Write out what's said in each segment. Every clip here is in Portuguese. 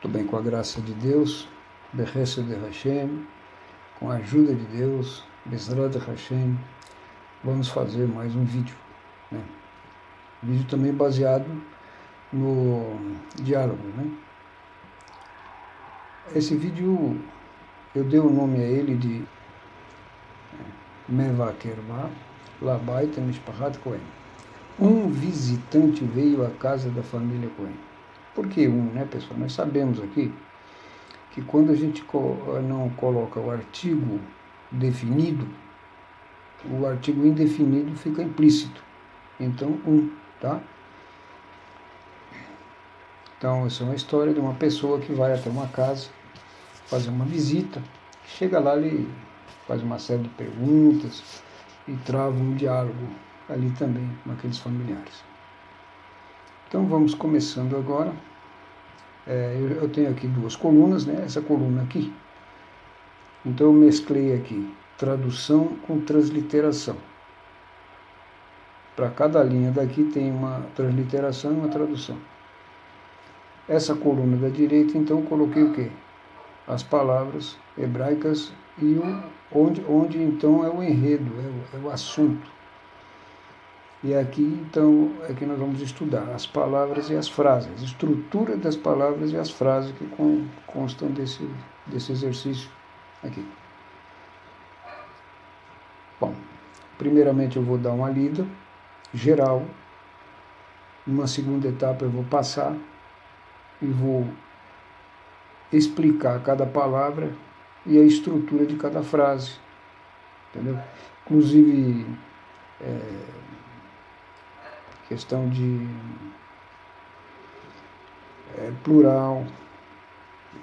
Estou bem com a graça de Deus, Behesed de Hashem, com a ajuda de Deus, Bezrat Hashem, vamos fazer mais um vídeo. Vídeo também baseado no diálogo. Esse vídeo, eu dei o nome a ele de Mevakerva Labaita Mishpachat Cohen. Um visitante veio à casa da família Cohen. Por que pessoal? Nós sabemos aqui que quando a gente não coloca o artigo definido, o artigo indefinido fica implícito. Então, tá? Então, essa é uma história de uma pessoa que vai até uma casa fazer uma visita, chega lá, ele faz uma série de perguntas e trava um diálogo ali também com aqueles familiares. Então, vamos começando agora. Eu tenho aqui duas colunas, essa coluna aqui. Então, eu mesclei aqui tradução com transliteração. Para cada linha daqui tem uma transliteração e uma tradução. Essa coluna da direita, então, eu coloquei o quê? As palavras hebraicas e onde então é o enredo, é o assunto. E aqui, então, é que nós vamos estudar as palavras e as frases, a estrutura das palavras e as frases que constam desse exercício aqui. Bom, primeiramente eu vou dar uma lida geral. Numa segunda etapa eu vou passar e vou explicar cada palavra e a estrutura de cada frase, entendeu? Inclusive, questão de plural,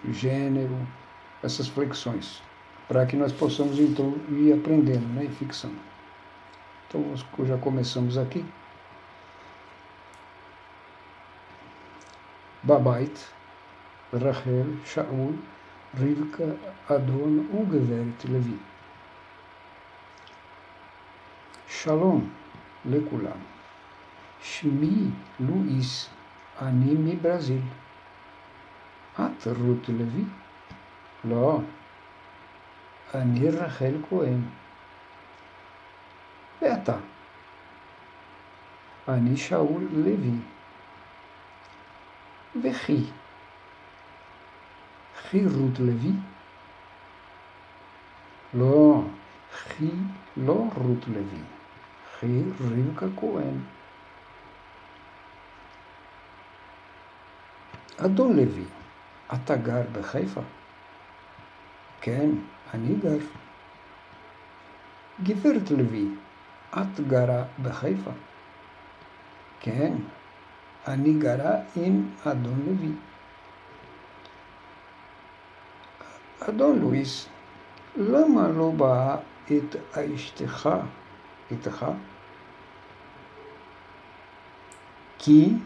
gênero, essas flexões, para que nós possamos então ir aprendendo, e fixando. Então, já começamos aqui. Babait, Rachel, Shaul, Rivka, Adon, Ugeveret, Levi. Shalom lekulam. Shmi Luiz, Anime Brasil. At Ruth Levi? Lo, Ani Rachel Cohen. Beta. Ani Shaul Levi. Vechi. Chi Ruth Levi? Lo Ruth Levi. Chi Rivka Cohen. Adon Levi, Atagar Bechaifa? Ken, Anigar. Givert Levi, Atgara Bechaifa? Ken, Anigara in Adon Levi. Adon Luiz, Lama Loba et Aishtecha, Itcha? Ki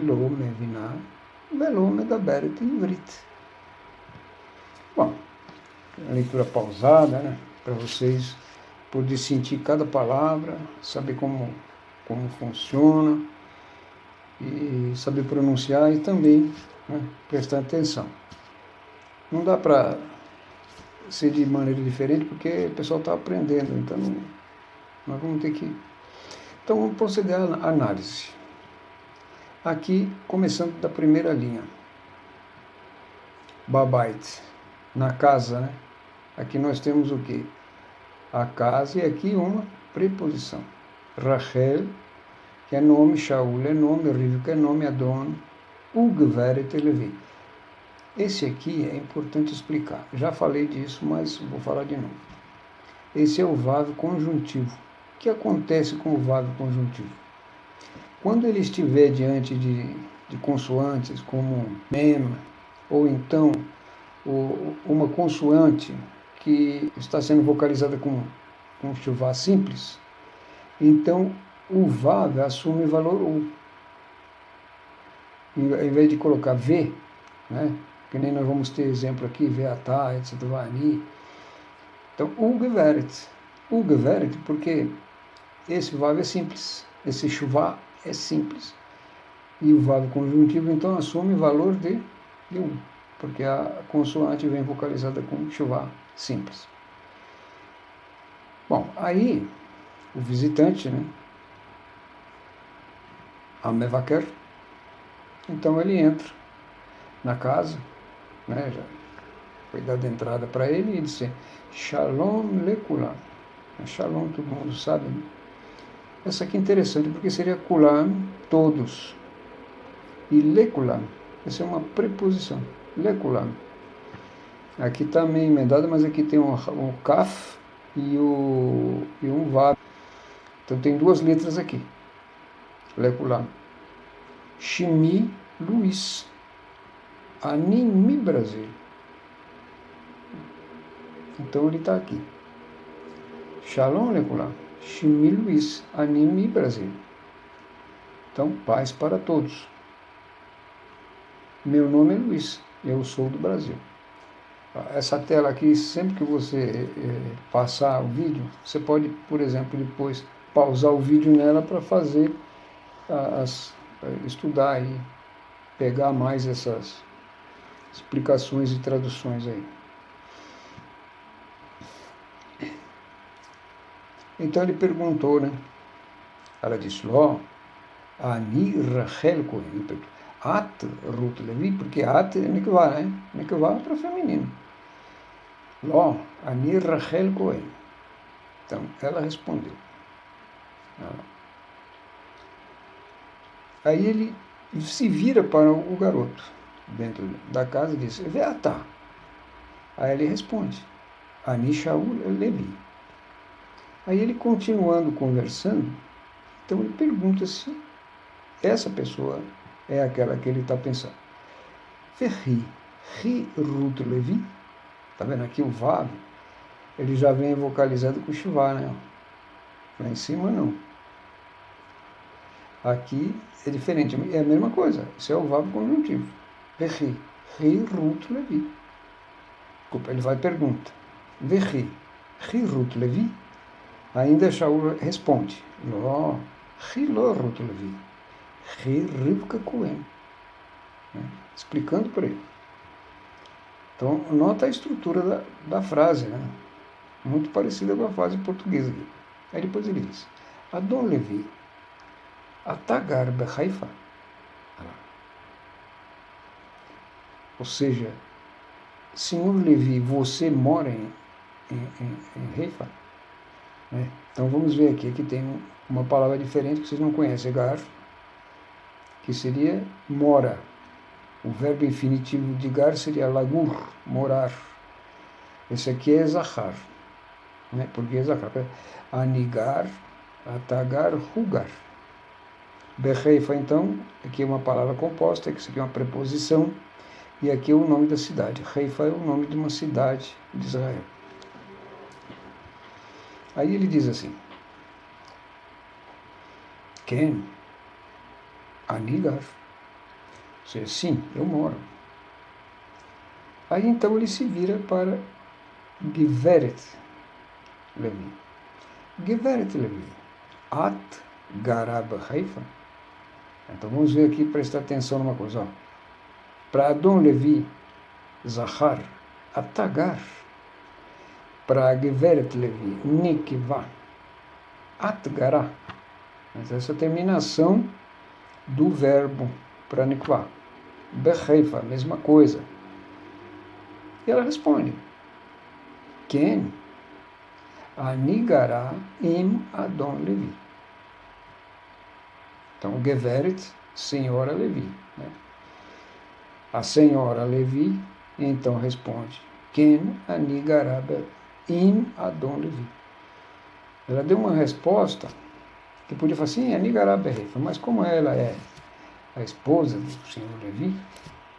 Lo Mevina. Velo Medaberet Ivrit. Bom, leitura pausada, para vocês poderem sentir cada palavra, saber como funciona, e saber pronunciar e também prestar atenção. Não dá para ser de maneira diferente, porque o pessoal está aprendendo, então nós vamos ter que... Então, vamos proceder à análise. Aqui, começando da primeira linha. Babait, na casa, Aqui nós temos o quê? A casa e aqui uma preposição. Rachel, que é nome, Shaul é nome, Rivka é nome, Adon, Ugeveret Levi. Esse aqui é importante explicar. Já falei disso, mas vou falar de novo. Esse é o vav conjuntivo. O que acontece com o vav conjuntivo? Quando ele estiver diante de consoantes como mem, ou então uma consoante que está sendo vocalizada com chuvá simples, então o vav assume valor u. Em vez de colocar v, que nem nós vamos ter exemplo aqui, veatá, etc. Então, ugeveret, porque esse vav é simples, esse chuvá é simples. E o vav conjuntivo, então, assume valor de 1. porque a consoante vem vocalizada com chuvá simples. Bom, aí o visitante, né, Amevaker, então ele entra na casa, né, já foi dada entrada para ele e disse: Shalom lekulam. Shalom, todo mundo sabe, né? Essa aqui é interessante, porque seria kulam, todos. E lekulam, essa é uma preposição. Lekulam. Aqui está meio emendado, mas aqui tem um kaf e um vav. Então tem duas letras aqui. Lekulam. Shimi Luiz. Animi Brasil. Então ele está aqui. Shalom lekulam. Shimi Luiz. Animi Brasil. Então, paz para todos. Meu nome é Luiz. Eu sou do Brasil. Essa tela aqui, sempre que você passar o vídeo, você pode, por exemplo, depois pausar o vídeo nela para fazer estudar e pegar mais essas explicações e traduções aí. Então ele perguntou, né? Ela disse: Ló, Ani Rachel Cohen. At Ruth Levi, porque At é Nekvá, né? Nekvá para feminino. Ló, Ani Rachel Cohen. Então ela respondeu. Aí ele se vira para o garoto dentro da casa e diz: Veatá. Aí ele responde: Ani Shaul Levi. Aí ele, continuando conversando, então ele pergunta se essa pessoa é aquela que ele está pensando. Ferri, Ri Ruth Levi. Está vendo aqui o Vav? Ele já vem vocalizado com Shivá, né? Lá em cima não. Aqui é diferente, é a mesma coisa. Isso é o Vav conjuntivo. Ferri, Ri Ruth Levi. Desculpa, ele vai e pergunta. Verri, Ri Ruth Levi. Ainda Shaul responde: Ló, Ri Ló Ruth Levi. Ri Rivka Cohen. Explicando para ele. Então, nota a estrutura da frase, né? Muito parecida com a frase portuguesa. Aí depois ele diz: Adon Levi, Atagar Behaifa. Ou seja, Senhor Levi, você mora em Haifa? Né? Então vamos ver aqui. Aqui tem uma palavra diferente que vocês não conhecem, Gar, que seria mora. O verbo infinitivo de Gar seria lagur, morar. Esse aqui é Zahar, né? Porque é Zahar. Anigar, Atagar, Rugar. Beheifa, então, aqui é uma palavra composta, que aqui é uma preposição, e aqui é o nome da cidade. Haifa é o nome de uma cidade de Israel. Aí ele diz assim: Ken, Anigar. Ou seja, sim, eu moro. Aí então ele se vira para Geveret Levi. Geveret Levi. At Garab Haifa. Então vamos ver aqui, prestar atenção numa coisa. Ó. Para Adon Levi, Zahar, Atagar. Para Geveret Levi, Nikva, Atgará. Mas essa terminação do verbo para Nikva. Beheifa, mesma coisa. E ela responde: Ken Anigará im Adon Levi. Então, Geveret, senhora Levi. Né? A senhora Levi, então, responde: Ken Anigará im Adon Levi. Ela deu uma resposta que podia falar assim: Anigará Beheifa, mas como ela é a esposa do senhor Levi,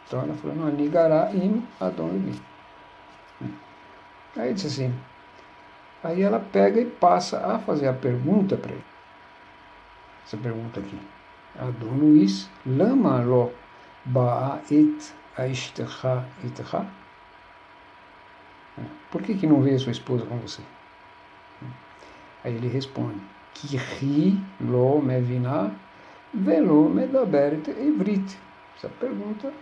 então ela falou: não, Anigará im Adon Levi. Aí disse assim. Aí ela pega e passa a fazer a pergunta para ele. Essa pergunta aqui. Adon Luiz, lama lo ba'a et aishtecha itcha? Por que não veio a sua esposa com você? Aí ele responde: Ki ri lo mevina velo medaberet ivrit. Essa pergunta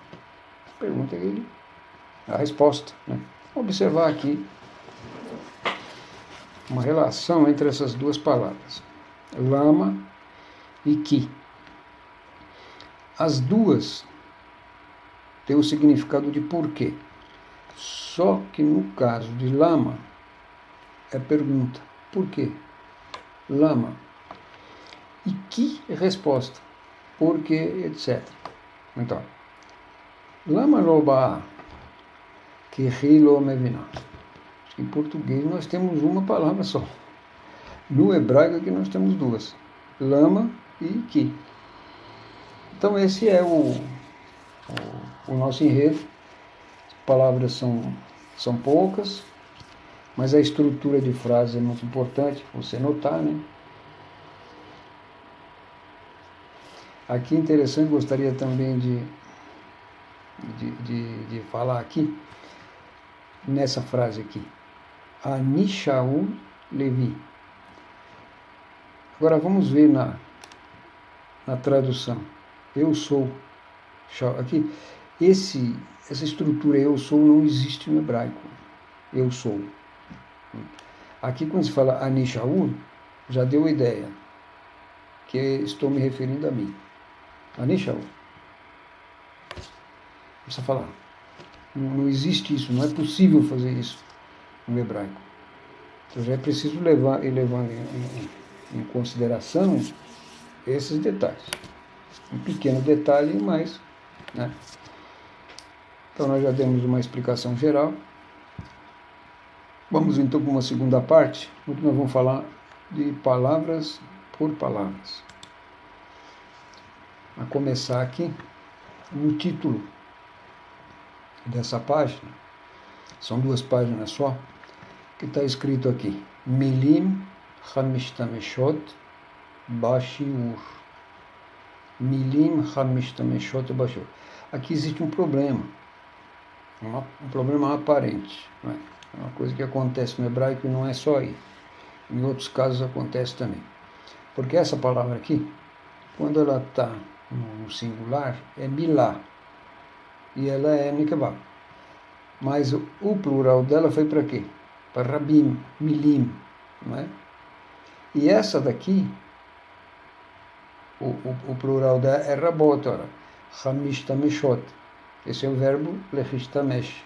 que ele a resposta, né? Observar aqui uma relação entre essas duas palavras, lama e ki. As duas têm o significado de porquê. Só que no caso de lama, é pergunta, por quê? Lama. E ki é resposta, por quê, etc. Então, lama loba que rilo mevina. Em português nós temos uma palavra só. No hebraico aqui nós temos duas, lama e ki. Então esse é o nosso enredo. As palavras são poucas, mas a estrutura de frase é muito importante você notar, né? Aqui interessante, gostaria também de falar aqui, nessa frase aqui, Ani Shaul Levi. Agora vamos ver na tradução. Eu sou. Aqui, essa estrutura eu sou não existe no hebraico. Eu sou. Aqui quando se fala Ani Shaul, já deu a ideia que estou me referindo a mim. Ani Shaul. Não precisa falar. Não existe isso, não é possível fazer isso no hebraico. Então já é preciso levar em consideração esses detalhes. Um pequeno detalhe, mas, né? Então nós já demos uma explicação geral. Vamos então para uma segunda parte, onde nós vamos falar de palavras por palavras. A começar aqui no título dessa página, são 2 páginas só, que está escrito aqui, Milim Hamishtameshot Bashiur. Milim Hamishtameshot Bashiur. Aqui existe um problema, um problema aparente, não é? É uma coisa que acontece no hebraico e não é só aí. Em outros casos acontece também. Porque essa palavra aqui, quando ela está no singular, é milá. E ela é nikvá. Mas o plural dela foi para quê? Para rabim, milim. Não é? E essa daqui, o plural dela é rabot, ora. Hamishtameshot. Esse é o verbo lechishtamesh.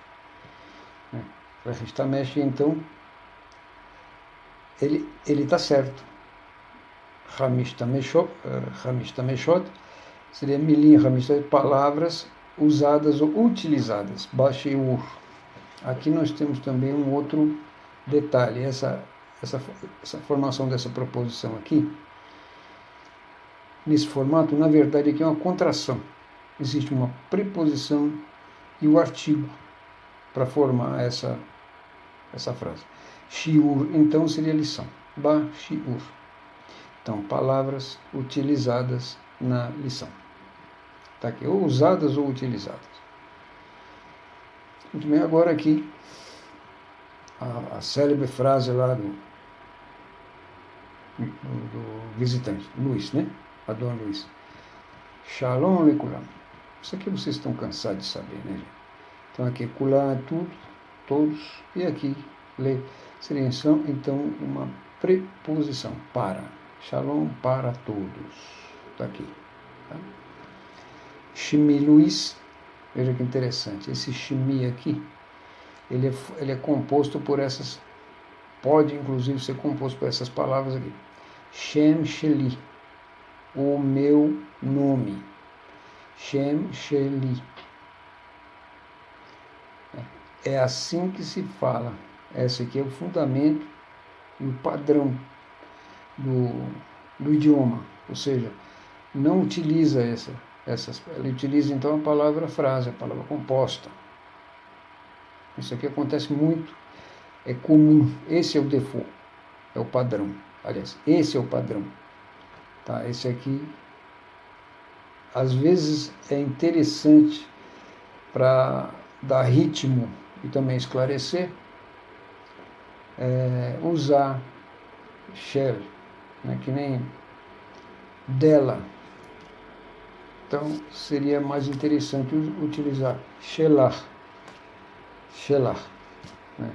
Lechishtamesh, então, ele está certo. Hamishtameshot seria milim, hamishtameshot, palavras usadas ou utilizadas. Basheur. Aqui nós temos também um outro detalhe. Essa formação dessa proposição aqui, nesse formato, na verdade, aqui é uma contração. Existe uma preposição e o artigo para formar essa frase. Shiur, então, seria lição. Ba-shiur. Então, palavras utilizadas na lição. Está aqui, ou usadas ou utilizadas. Muito bem, agora aqui, a célebre frase lá do visitante, Luiz, né? A dona Luiz. Shalom lekulam. Isso aqui vocês estão cansados de saber, né, gente? Então aqui, kulam é tudo, todos, e aqui, le, seria então uma preposição, para. Shalom para todos. Está aqui. Tá? Shimi Luiz, veja que interessante, esse Shimi aqui, ele é composto por essas, pode inclusive ser composto por essas palavras aqui. Shem Sheli, o meu nome. Shem Sheli. É assim que se fala. Esse aqui é o fundamento e o padrão do idioma. Ou seja, não utiliza ele utiliza então a palavra frase, a palavra composta. Isso aqui acontece muito, é comum. Esse é o default, é o padrão. Aliás, esse é o padrão. Tá? Esse aqui, às vezes, é interessante para dar ritmo e também esclarecer, usar shell, né, que nem dela. Então, seria mais interessante utilizar shelah. Shelach. Né?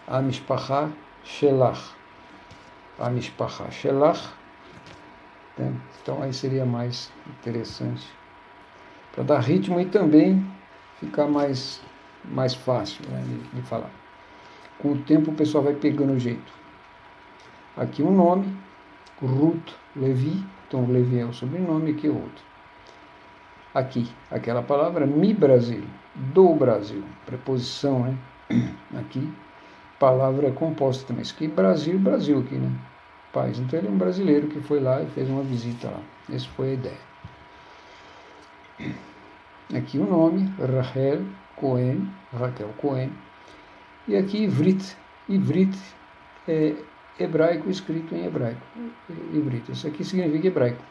Amishpachá Shelach. Amishpachá Shelach. Né? Então aí seria mais interessante. Para dar ritmo e também ficar mais fácil, né, de falar. Com o tempo o pessoal vai pegando o jeito. Aqui um nome, Ruth Levi. Então Levi é o sobrenome, aqui é outro. Aqui, aquela palavra mi Brasil, do Brasil, preposição, né? Aqui, palavra composta também. Isso aqui, Brasil, Brasil aqui, né? País. Então ele é um brasileiro que foi lá e fez uma visita lá. Essa foi a ideia. Aqui o nome, Rachel Cohen, Raquel Cohen. E aqui Ivrit. Ivrit é hebraico escrito em hebraico. Ivrit. Isso aqui significa hebraico.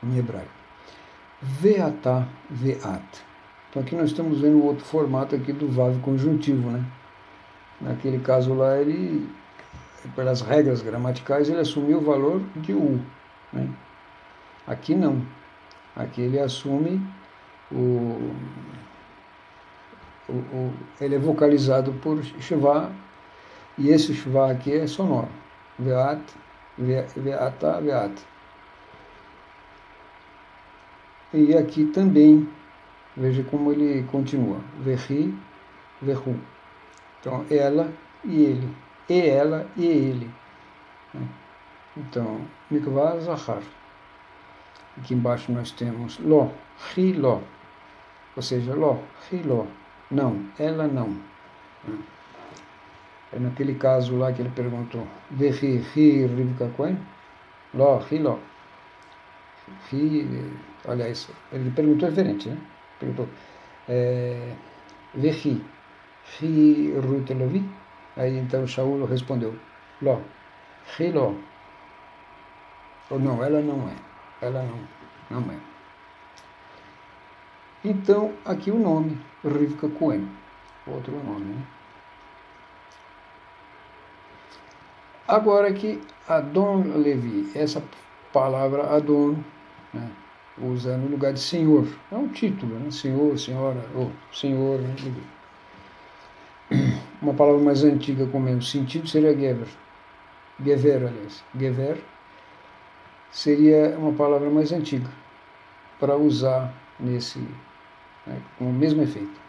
Em hebraico. Veatá, veat. Então aqui nós estamos vendo o outro formato aqui do vav conjuntivo, né? Naquele caso lá, ele, pelas regras gramaticais, ele assumiu o valor de u, né? Aqui não. Aqui ele assume ele é vocalizado por shva, e esse shva aqui é sonoro. Veat, veata, veat. E aqui também, veja como ele continua. Vehi, vehu. Então, ela e ele. E ela e ele. Então, mikvah zahar. Aqui embaixo nós temos lo, ri lo. Ou seja, lo, ri lo. Não, ela não. É naquele caso lá que ele perguntou. Vehi, ri, Rivka Cohen. Lo, ri lo. Ri, aliás, ele perguntou diferente, né? Perguntou. Vehi, ri, Ruth Levi. Aí então Shaul respondeu. Lo, ri lo. Ou não, ela não é. Ela não é. Então, aqui o nome, Rivka Cohen. Outro nome, né? Agora aqui, Adon Levi. Essa palavra Adon, né, usa no lugar de senhor. É um título, né? Senhor, senhora, ou senhor, né? Uma palavra mais antiga com menos sentido seria Gever. Gever, aliás. Gever seria uma palavra mais antiga para usar nesse, né, com o mesmo efeito.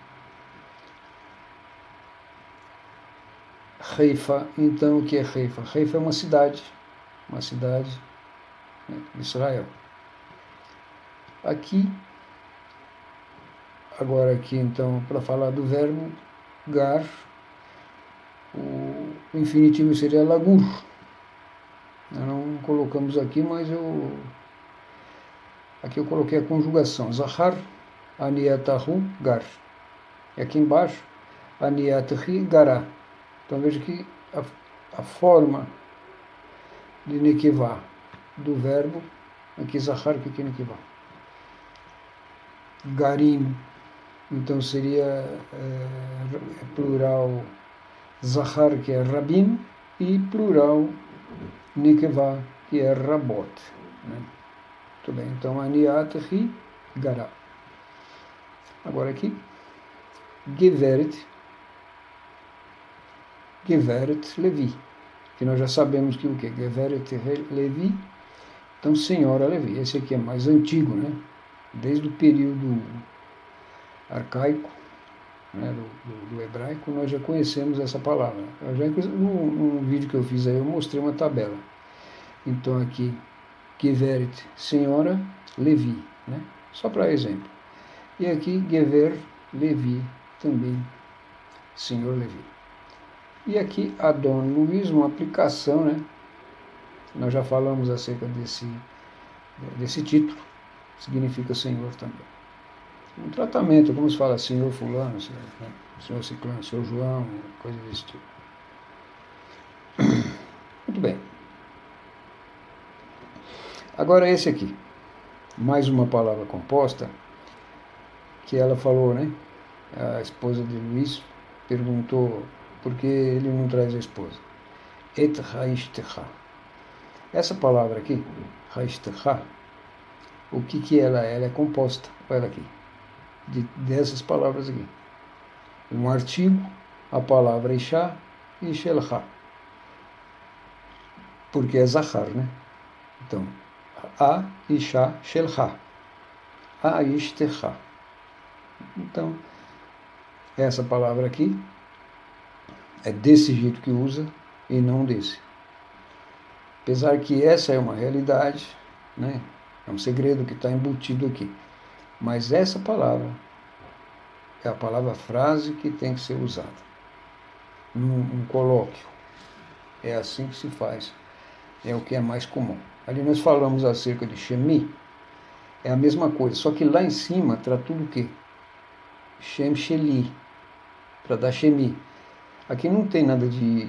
Haifa, então, o que é Haifa? Haifa é uma cidade, né, de Israel. Aqui, agora aqui então, para falar do verbo gar, o infinitivo seria lagur. Nós não colocamos aqui, mas aqui eu coloquei a conjugação. Zahar, aniatahu, gar. E aqui embaixo, aniatahi, gará. Então veja que a forma de nekivá do verbo, aqui zahar, que aqui é nekivá. Garim, então seria plural zahar, que é rabim, e plural nekivá, que é rabot. Né? Muito bem, então aniatahi, gará. Agora aqui, Geveret Levi, que nós já sabemos que o que? Geveret Levi, então senhora Levi. Esse aqui é mais antigo, né? Desde o período arcaico, né? do hebraico, nós já conhecemos essa palavra. No vídeo que eu fiz aí, eu mostrei uma tabela. Então aqui, Geveret, senhora Levi, né? Só para exemplo. E aqui, Gever Levi, também, senhor Levi. E aqui, Adon Luiz, uma aplicação, né? Nós já falamos acerca desse título, significa senhor também. Um tratamento, como se fala, senhor fulano, senhor ciclano, senhor João, coisa desse tipo. Muito bem. Agora esse aqui, mais uma palavra composta, que ela falou, né? A esposa de Luiz perguntou por que ele não traz a esposa. Et haishtecha. Essa palavra aqui, haishtecha, o que ela é? Ela é composta, olha aqui, dessas palavras aqui. Um artigo, a palavra Isha e Shelcha, porque é Zahar, né? Então, a Isha Shelcha, a Ishtecha. Então, essa palavra aqui é desse jeito que usa e não desse. Apesar que essa é uma realidade, né? É um segredo que está embutido aqui. Mas essa palavra é a palavra-frase que tem que ser usada num colóquio. É assim que se faz. É o que é mais comum. Ali nós falamos acerca de Shemi, é a mesma coisa, só que lá em cima está tudo o quê? Shem Sheli, para dar Shemi. Aqui não tem nada de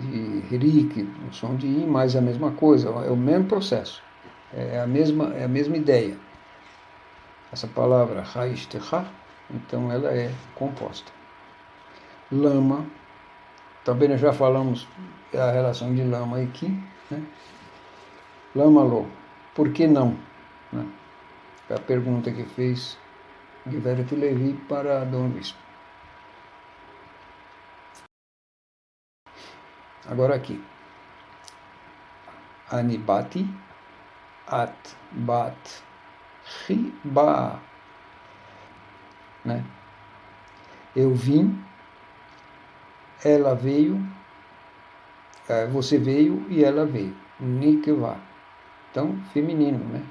Rik, o som de I, mas é a mesma coisa, é o mesmo processo, é a mesma ideia. Essa palavra Haishtecha, então ela é composta. Lama, também nós já falamos a relação de lama aqui, né? Lama lo, por que não? Né? É a pergunta que fez Giveret Levi para Dom Luís. Agora aqui. Anibati, bat, riba, né? Eu vim, ela veio, você veio e ela veio. Nikva. Então, feminino, né?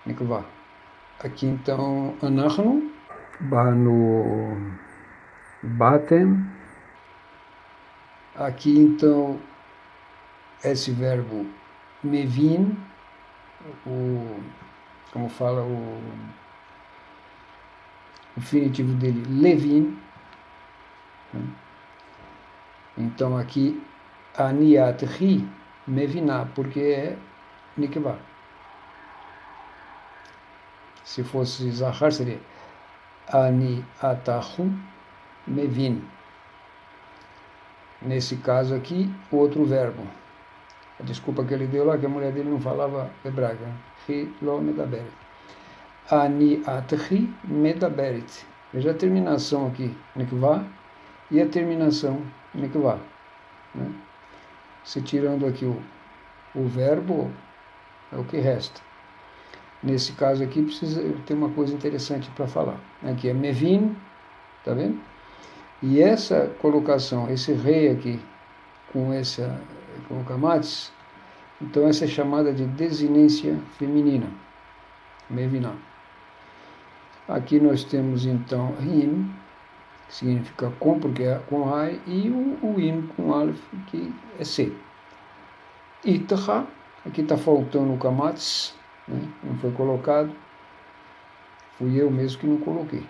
Nikva. Aqui então, anachnu, banu, batem. Aqui então, esse verbo mevin, como fala o infinitivo dele, levin, né? Então aqui, aniat ri, meviná, porque é nikvá. Se fosse zahar, seria ani atahu mevin. Nesse caso aqui, outro verbo. A desculpa que ele deu lá, que a mulher dele não falava hebraico. Ri lo medaberet. Ani atri medaberet. Veja a terminação aqui, nikvá, e a terminação nikvá. Né? Se tirando aqui o verbo, é o que resta. Nesse caso aqui, precisa ter uma coisa interessante para falar. Aqui é mevin, tá vendo? E essa colocação, esse rei aqui, com o kamatis, então essa é chamada de desinência feminina, meviná. Aqui nós temos então rim, que significa com, porque é com ai, e o im com alef, que é c. Itaha, aqui está faltando o kamatis, né? Não foi colocado, fui eu mesmo que não coloquei.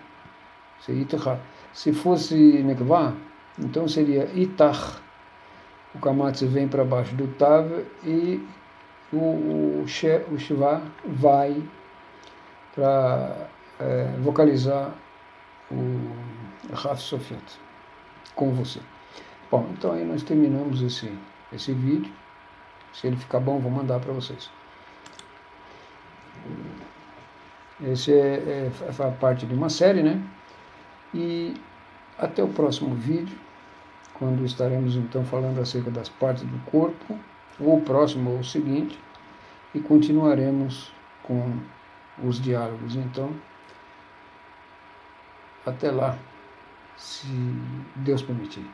Isso é itaha. Se fosse nekvá, então seria itach. O kamatis vem para baixo do tav e o shivá vai para vocalizar o Raf Sofiat com você. Bom, então aí nós terminamos esse vídeo. Se ele ficar bom, vou mandar para vocês. Esse é a parte de uma série, né? E até o próximo vídeo, quando estaremos então falando acerca das partes do corpo, ou o próximo ou o seguinte, e continuaremos com os diálogos. Então, até lá, se Deus permitir.